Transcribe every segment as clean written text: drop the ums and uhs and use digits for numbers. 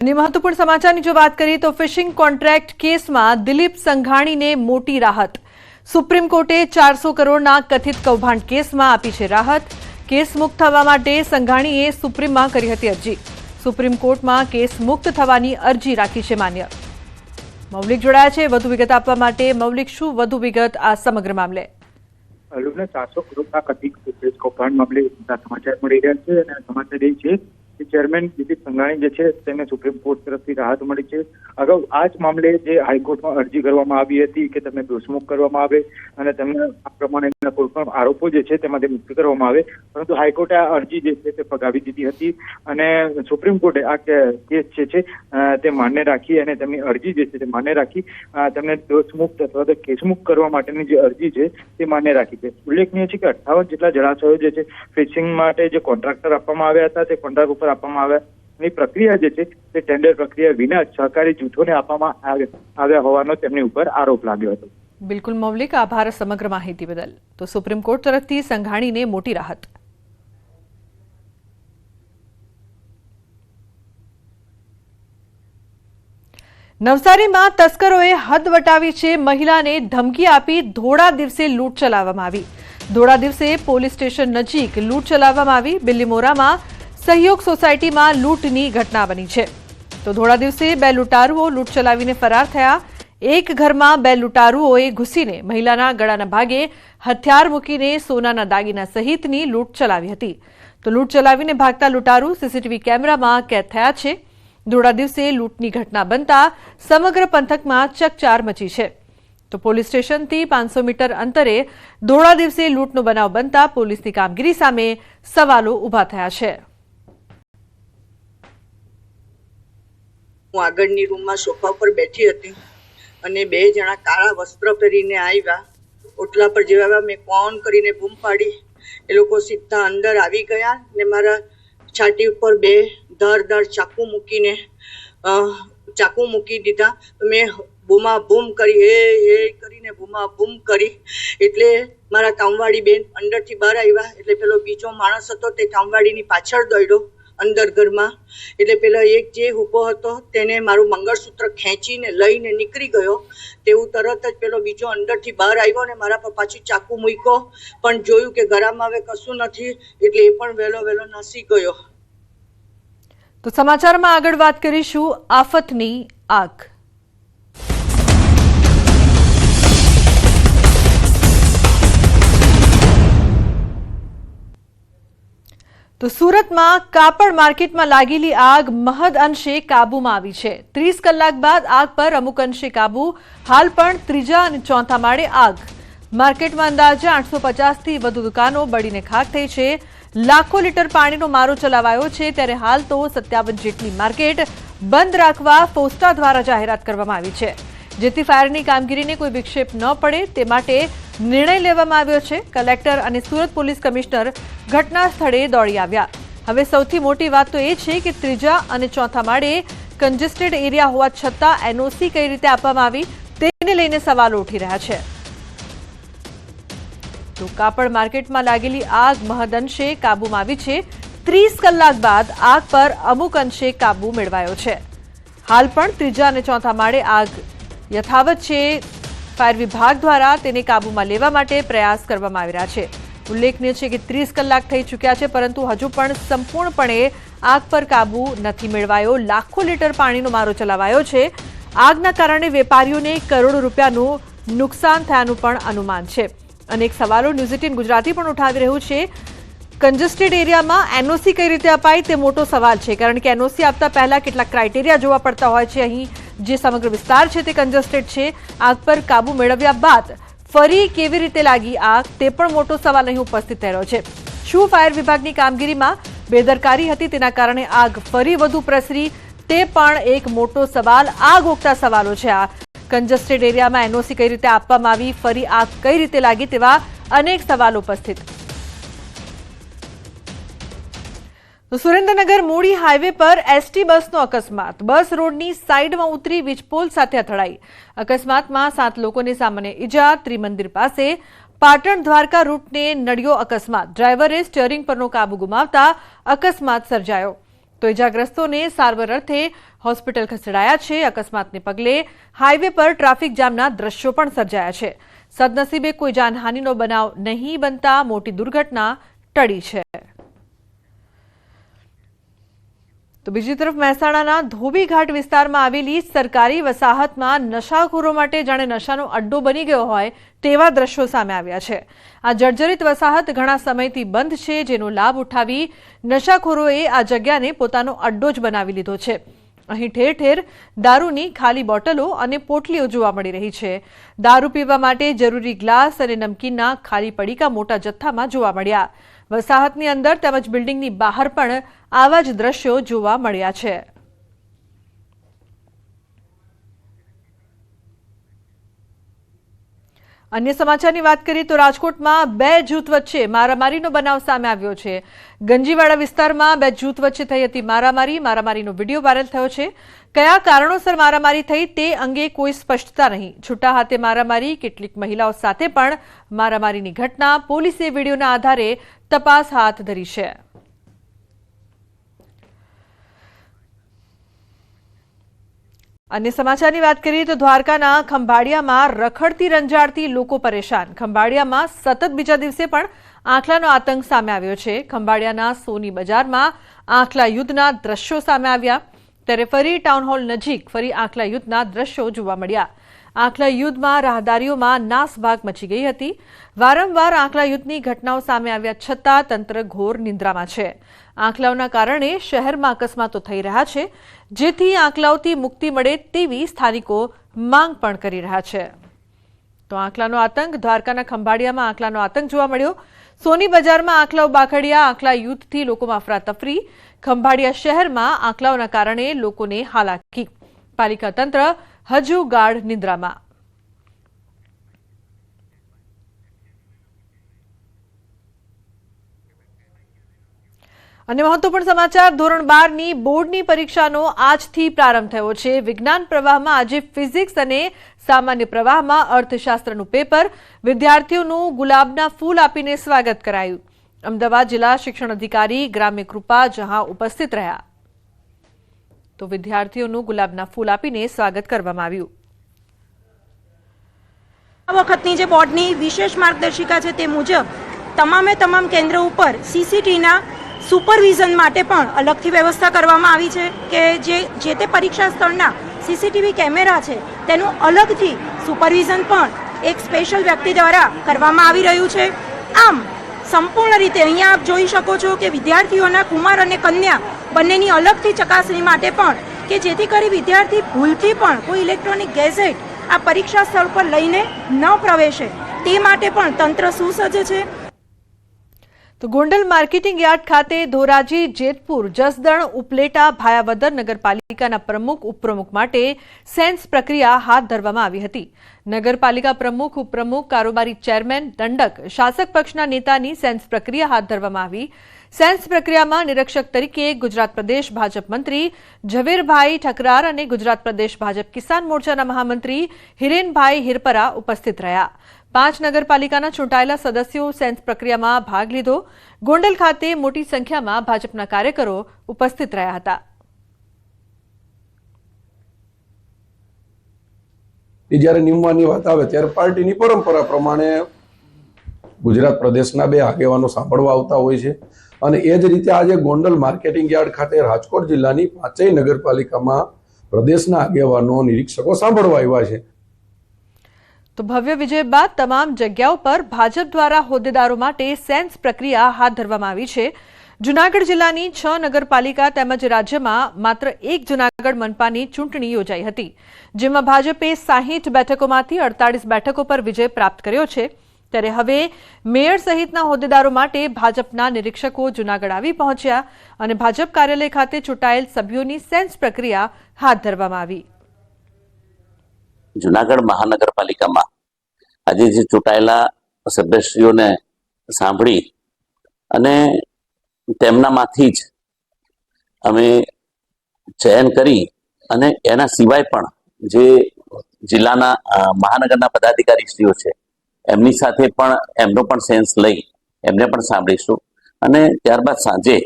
महत्वपूर्ण समाचार जो बात करिए तो फिशिंग कॉन्ट्रेक्ट केस में दिलीप संघाणी ने मोटी राहत। सुप्रीम कोर्टे 400 करोड़ना कथित कौभांड केस में आपी छे राहत। केस मुक्त थवा माटे संघाणीए सुप्रीम में करी हती अरजी। सुप्रीम कोर्ट में केस मुक्त थवानी अरजी राखी छे मान्य। मौलिक जोड़ाया छे वधु विगत आपवा माटे। मौलिक शुं वधु विगत आ समग्र मामले? 400 करोड़ना कथित कौभांड मामले समाचार मળી રહ્યા છે અને સમાચાર એ છે કે ચેરમેન દિલીપ સંઘાણી જે છે તેને સુપ્રીમ કોર્ટ તરફથી રાહત મળી છે। અગાઉ આ જ મામલે જે હાઈકોર્ટમાં અરજી કરવામાં આવી હતી કે તેમને દોષમુક્ત કરવામાં આવે અને તેમને આ પ્રમાણેના કોઈ પણ આરોપો જે છે તેમાંથી મુક્ત કરવામાં આવે, પરંતુ હાઈકોર્ટે આ અરજી જે છે તે ફગાવી દીધી હતી અને સુપ્રીમ કોર્ટે આ કેસ જે છે તે માન્ય રાખી અને તેમની અરજી જે છે તે માન્ય રાખી તેમને દોષમુક્ત અથવા તો કેસમુક્ત કરવા માટેની જે અરજી છે તે માન્ય રાખી છે। ઉલ્લેખનીય છે કે 58 જેટલા જળાશયો જે છે ફિશિંગ માટે જે કોન્ટ્રાક્ટર આપવામાં આવ્યા હતા તે કોન્ટ્રાક્ટ ઉપર આપવામાં આવ્યાની પ્રક્રિયા જે છે તે ટેન્ડર પ્રક્રિયા વિના સહકારી જૂથોને આપવામાં આવ્યા હોવાનો તેમની ઉપર આરોપ લાગ્યો હતો। બિલકુલ મૌલિક, આભાર સમગ્ર માહિતી બદલ। તો સુપ્રીમ કોર્ટ તરફથી સંઘાણીને મોટી રાહત। નવસારીમાં તસ્કરોએ હદ વટાવી છે। મહિલાને ધમકી આપી ધોળા દિવસે લૂંટ ચલાવવામાં આવી। ધોળા દિવસે પોલીસ સ્ટેશન નજીક લૂંટ ચલાવવામાં આવી। બિલ્લીમોરામાં સહયોગ સોસાયટીમાં લૂંટની ઘટના બની છે। તો ધોળા દિવસે બે લૂંટારુઓ લૂંટ ચલાવીને ફરાર થયા। એક ઘરમાં બે લૂંટારુઓએ ઘૂસીને મહિલાના ગળાના ભાગે હથિયાર મૂકીને સોનાના દાગીના સહિતની લૂંટ ચલાવી હતી। તો લૂંટ ચલાવીને ભાગતા લૂંટારુ સીસીટીવી કેમેરામાં કેદ થયા છે। ધોળા દિવસે લૂંટની ઘટના બનતા સમગ્ર પંથકમાં ચકચાર મચી છે। તો પોલીસ સ્ટેશનથી 500 મીટર અંતરે ધોળા દિવસે લૂંટનો બનાવ બનતા પોલીસની કામગીરી સામે સવાલો ઊભા થયા છે। હું આગળની રૂમમાં સોફા પર બેઠી હતી અને બે જણા કાળા વસ્ત્ર પહેરીને આવ્યા। ઓટલા પર જેવા મેં કોણ કરીને બૂમ પાડી, એ લોકો સીધા અંદર આવી ગયા ને મારા છાતી ઉપર બે ધારદાર ચાકુ મૂકી દીધા। મેં બૂમા બૂમ કરી, એ કરીને બૂમા બૂમ કરી એટલે મારા કામવાળી બેન અંદરથી બહાર આવ્યા। એટલે પેલો બીજો માણસ હતો તે કામવાળીની પાછળ દોડ્યો અંદર ઘરમાં। એટલે પેલા એક જે ઊભો હતો તેને મારું મંગળસૂત્ર ખેંચીને લઈને નીકળી ગયો। તેવું તરત જ પેલો બીજો અંદરથી બહાર આવ્યો ને મારા પર પાછી ચાકુ મૂક્યો, પણ જોયું કે ગળામાં હવે કશું નથી એટલે એ પણ વહેલો નાસી ગયો। તો સમાચારમાં આગળ વાત કરીશું આફતની આગ। તો સુરતમાં કાપડ માર્કેટમાં लागेली आग महद अंशे काबूमां आवी छे। 30 कलाक बाद आग पर अमुक अंशे काबू। हाल पण त्रीजा अने चौथा माळे आग। मार्केटमां अंदाजे 850 थी वधु दुकानों बळीने खाक थई छे। लाखों लीटर पाणीनो मारो चलावायो छे, त्यारे हाल तो 57 जेटली मार्केट बंद राखवा फोस्टा द्वारा जाहेरात करवामां आवी छे, जेथी फायरनी कामगीरीने कोई विक्षेप न पड़े ते माटे निर्णय लेवामां आव्यो छे। कलेक्टर अने सूरत पोलीस कमिश्नर घटना स्थळे दौड़ी आव्या। हवे सौथी मोटी वात तो ए छे के त्रीजा अने चौथा माळे कंजेस्टेड एरिया होवा छतां एनओसी कई रीते आपवामां आवी तेने लईने सवालो उठी रह्या छे। तो कापड़ मार्केटमां लागेली आग महद अंशे काबूमां आवी छे। 30 कलाक बाद आग पर अमुक अंशे काबू मेळवायो छे। हाल पण त्रीजा अने चौथा माळे आग यथावत छे। फायर विभाग द्वारा तेने काबूमां लेवा माटे प्रयास करवामां आवी रह्या छे। उल्लेखनीय छे के 30 कलाक थई चूक्या छे, परंतु हजू पण संपूर्णपणे आग पर काबू नथी मेळवायो। लाखों लीटर पाणीनो मारो चलावायो छे। આગના કારણે વેપારીઓને કરોડો રૂપિયાનું નુકસાન થયાનું પણ અનુમાન છે। અનેક સવાલો ન્યૂઝ 18 ગુજરાતી પણ ઉઠાવી રહ્યું છે। कंजेस्टेड एरियामां एनओसी कई रीते अपाय ते मोटो सवाल छे, कारण के एनओसी आपता पहला केटला क्राइटेरिया जोवा पड़ता होय छे। अहीं जे समग्र विस्तार छे ते कंजेस्टेड छे। आग पर काबू मेळव्या बाद फरी केवी रीते लागी आग ते पण मोटो सवाल અહીં उपस्थित થઈ રહ્યો છે। શું ફાયર વિભાગની કામગીરીમાં બેદરકારી હતી તેના કારણે આગ ફરી વધુ પ્રસરી તે પણ એક મોટો સવાલ। આગ ઓકતા સવાલો છે। આ कंजेस्टेड एरियामां एनओसी कई रीते आपवामां आवी, फरी आग कई रीते लागी तेवा अनेक सवाल उपस्थित। तो सुरेन्द्रनगर मूड़ी हाईवे पर एसटी बसनो अकस्मात। बस रोडनी साइडमां उतरी वीजपोल साथे અથડાઈ। अकस्मातमां 7 लोकोने सामान्य ईजा। त्रिमंदिर पासे पाटण द्वारका रूटने नड्यो अकस्मात। ड्राइवरे स्टीयरिंग परनो काबू गुमावता अकस्मात सर्जायो। તો ઇજાગ્રસ્તોને સારવાર અર્થે હોસ્પિટલ ખસેડાયા છે। અકસ્માતને પગલે હાઈવે પર ટ્રાફિક જામના દ્રશ્યો પણ સર્જાયા છે। સદનસીબે કોઈ જાનહાનિનો બનાવ નહીં બનતા મોટી દુર્ઘટના ટળી છે। તો બીજી તરફ મહેસાણાના ધોબીઘાટ વિસ્તારમાં આવેલી સરકારી વસાહતમાં નશાખોરો માટે જાણે નશાનો અડ્ડો બની ગયો હોય તેવા દ્રશ્યો સામે આવ્યા છે। આ જર્જરિત વસાહત ઘણા સમયથી બંધ છે, જેનો લાભ ઉઠાવી નશાખોરોએ આ જગ્યાને પોતાનો અડ્ડો જ બનાવી લીધો છે। અહીં ઠેર ઠેર દારૂની ખાલી બોટલો અને પોટલીઓ જોવા મળી રહી છે। દારૂ પીવા માટે જરૂરી ગ્લાસ અને નમકીનના ખાલી પડીકા મોટા જથ્થામાં જોવા મળ્યા। વસાહતની અંદર તેમજ બિલ્ડિંગની બહાર પણ આવા જ દ્રશ્યો જોવા મળ્યા છે। અન્ય સમાચારની વાત કરીએ તો રાજકોટમાં બે જૂથ વચ્ચે મારામારીનો બનાવ સામે આવ્યો છે। ગંજીવાડા વિસ્તારમાં બે જૂથ વચ્ચે થઈ હતી મારામારીનો વિડીયો વાયરલ થયો છે। કયા કારણોસર મારામારી થઈ તે અંગે કોઈ સ્પષ્ટતા નહીં। છૂટા હાથે મારામારી, કેટલીક મહિલાઓ સાથે પણ મારામારીની ઘટના। પોલીસે વિડીયોના આધારે તપાસ હાથ ધરી છે। અન્ય સમાચારની વાત કરીએ તો દ્વારકાના ખંભાળિયામાં રખડતી રંજાડતી લોકો પરેશાન। ખંભાળિયામાં સતત બીજા દિવસે પણ આંખલાનો આતંક સામે આવ્યો છે। ખંભાળિયાના સોની બજારમાં આંખલા યુદ્ધના દ્રશ્યો સામે આવ્યા, ત્યારે ફરી ટાઉનહોલ નજીક ફરી આંખલા યુદ્ધના દ્રશ્યો જોવા મળ્યા। આંખલા યુદ્ધમાં રાહદારીઓમાં નાસભાગ મચી ગઈ હતી। વારંવાર આંખલા યુદ્ધની ઘટનાઓ સામે આવ્યા છતાં તંત્ર ઘોર નિંદ્રામાં છે। આંખલાઓના કારણે શહેરમાં અકસ્માતો થઈ રહ્યા છે, જેથી આંખલાઓથી મુક્તિ મળે તેવી સ્થાનિકો માંગ પણ કરી રહ્યા છે। તો આંખલાનો આતંક, દ્વારકાના ખંભાળિયામાં આંખલાનો આતંક જોવા મળ્યો। સોની બજારમાં આંખલાઓ બાખડ્યા, આંખલા યુદ્ધથી લોકોમાં અફરાતફરી। ખંભાળિયા શહેરમાં આંખલાઓના કારણે લોકોને હાલાકી। પાલિકા તંત્ર હજુ ગાઢ નિંદ્રામાં। અને મહત્વપૂર્ણ સમાચાર, ધોરણ 12ની બોર્ડની પરીક્ષાનો આજથી પ્રારંભ થયો છે। વિજ્ઞાન પ્રવાહમાં આજે ફિઝિક્સ અને સામાન્ય પ્રવાહમાં અર્થશાસ્ત્રનું પેપર। વિદ્યાર્થીઓનું ગુલાબના ફૂલ આપીને સ્વાગત કરાયું। અમદાવાદ જિલ્લા શિક્ષણ અધિકારી ગ્રામ્ય કૃપા જહાં ઉપસ્થિત રહ્યા, તો વિદ્યાર્થીઓનું ગુલાબના ફૂલ આપીને સ્વાગત કરવામાં આવ્યું। આ વખતની જે બોર્ડની વિશેષ માર્ગદર્શિકા છે તે મુજબ તમામ કેન્દ્ર ઉપર સીસીટીવીના સુપરવિઝન માટે પણ અલગથી વ્યવસ્થા કરવામાં આવી છે કે જે તે પરીક્ષા સ્થળના સીસીટીવી કેમેરા છે તેનું અલગથી સુપરવિઝન પણ એક સ્પેશિયલ વ્યક્તિ દ્વારા કરવામાં આવી રહ્યું છે। આમ સંપૂર્ણ રીતે અહીંયા આપ જોઈ શકો છો કે વિદ્યાર્થીઓના કુમાર અને કન્યા બંનેની અલગથી ચકાસણી માટે પણ, કે જેથી કરી વિદ્યાર્થી ભૂલથી પણ કોઈ ઇલેક્ટ્રોનિક ગેઝેટ આ પરીક્ષા સ્થળ પર લઈને ન પ્રવેશે તે માટે પણ તંત્ર સુસજ્જ છે। તો ગોંડલ માર્કેટિંગ યાર્ડ ખાતે ધોરાજી, જેતપુર, જસદણ, ઉપલેટા, ભાયાવદર નગરપાલિકાના પ્રમુખ, ઉપપ્રમુખ માટે સેન્સ પ્રક્રિયા હાથ ધરવામાં આવી હતી। નગરપાલિકા પ્રમુખ, ઉપપ્રમુખ, કારોબારી ચેરમેન, દંડક, શાસક પક્ષના નેતાની સેન્સ પ્રક્રિયા હાથ ધરવામાં આવી। સેન્સ પ્રક્રિયામાં નિરીક્ષક તરીકે ગુજરાત પ્રદેશ ભાજપ મંત્રી ઝવેરભાઈ ઠકરાર અને ગુજરાત પ્રદેશ ભાજપ કિસાન મોરચાના મહામંત્રી હિરેનભાઈ હિરપરા ઉપસ્થિત રહ્યા। 5 નગરપાલિકાના ચૂંટાયેલા સદસ્યો સેન્સ પ્રક્રિયામાં ભાગ લીધો। ગોંડલ ખાતે મોટી સંખ્યામાં ભાજપના કાર્યકરો ઉપસ્થિત રહ્યા હતા। જ્યારે નિમવાની વાત આવે ત્યારે પાર્ટીની પરંપરા પ્રમાણે ગુજરાત પ્રદેશના 2 આગેવાનો સાંભળવા આવતા હોય છે, અને એ જ રીતે આજે ગોંડલ માર્કેટિંગ યાર્ડ ખાતે રાજકોટ જિલ્લાની 5 નગરપાલિકામાં પ્રદેશના આગેવાનો, નિરીક્ષકો સાંભળવા આવ્યા છે। તો ભવ્ય વિજય બાદ તમામ જગ્યાઓ પર ભાજપ દ્વારા હોદ્દેદારો માટે સેન્સ પ્રક્રિયા હાથ ધરવામાં આવી છે। જૂનાગઢ જિલ્લાની 6 નગરપાલિકા તેમજ રાજ્યમાં માત્ર 1 જૂનાગઢ મનપાની ચૂંટણી યોજાઈ હતી, જેમાં ભાજપે 60 બેઠકોમાંથી 48 બેઠકો પર વિજય પ્રાપ્ત કર્યો છે। ત્યારે હવે મેયર સહિતના હોદ્દેદારો માટે ભાજપના નિરીક્ષકો જૂનાગઢ આવી પહોંચ્યા અને ભાજપ કાર્યાલય ખાતે ચૂંટાયેલ સભ્યોની સેન્સ પ્રક્રિયા હાથ ધરવામાં આવી। જૂનાગઢ મહાનગરપાલિકામાં આજે જે ચૂંટાયેલા સભ્યશ્રીઓને સાંભળી અને તેમનામાંથી જ અમે ચયન કરી અને એના સિવાય પણ જે જિલ્લાના મહાનગરના પદાધિકારીશ્રીઓ છે એમની સાથે પણ એમનો પણ સેન્સ લઈ એમને પણ સાંભળીશું અને ત્યારબાદ સાંજે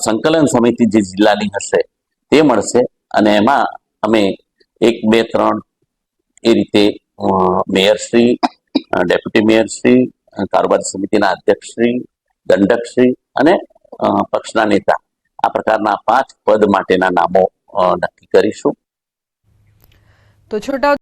સંકલન સમિતિ જે જિલ્લાની હશે તે મળશે અને એમાં અમે 1, 2, 3 એ રીતે મેયરશ્રી, ડેપ્યુટી મેયરશ્રી, કારોબારી સમિતિના અધ્યક્ષશ્રી, દંડકશ્રી અને પક્ષના નેતા આ પ્રકારના 5 પદ માટેના નામો નક્કી કરીશું. તો છોટા